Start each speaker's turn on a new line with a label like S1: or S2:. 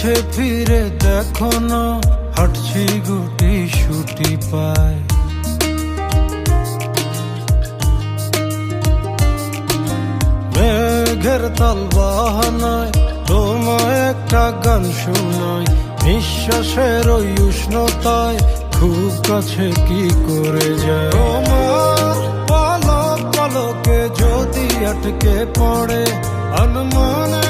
S1: পিছে ফিরে দেখো না, হাঁটছি গুটি সুটি পায়। মেঘের তাল বাহানায় তোমায় একটা গান শোনাই, নিঃশ্বাসের ওই উষ্ণতায় খুব কাছে কি করে যায়। তোমার পলক পলকে যদি আটকে পড়ে আনমনে